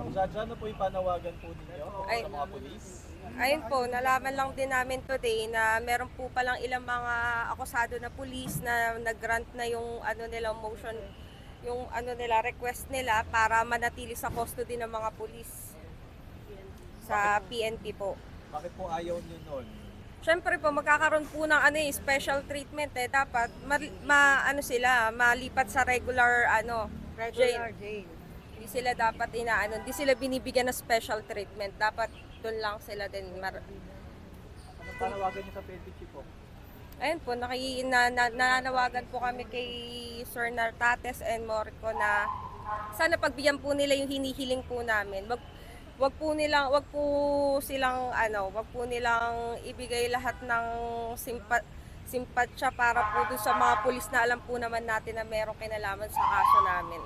Jaja, ano po yung panawagan po ninyo Ay. sa mga pulis? Ayun po, nalaman lang din namin today na meron po palang ilang mga akusado na pulis na nag-grant na yung ano nila motion, yung ano nila request nila para manatili sa custody ng mga pulis sa PNP po. Bakit po ayaw niyo nun? Siyempre po magkakaroon po ng special treatment dapat ano sila malipat sa regular Regular jail. jail. Hindi sila dapat hindi sila binibigyan ng special treatment. Dapat doon lang sila din Anong panawagan niyo sa PNP chief po? Ayun po, nananawagan po kami kay Sir Nartates and Morico na sana pagbigyan po nila yung hinihiling po namin. Wag po nilang ibigay lahat ng simpatsya para po doon sa mga pulis na alam po naman natin na merong kinalaman sa kaso namin.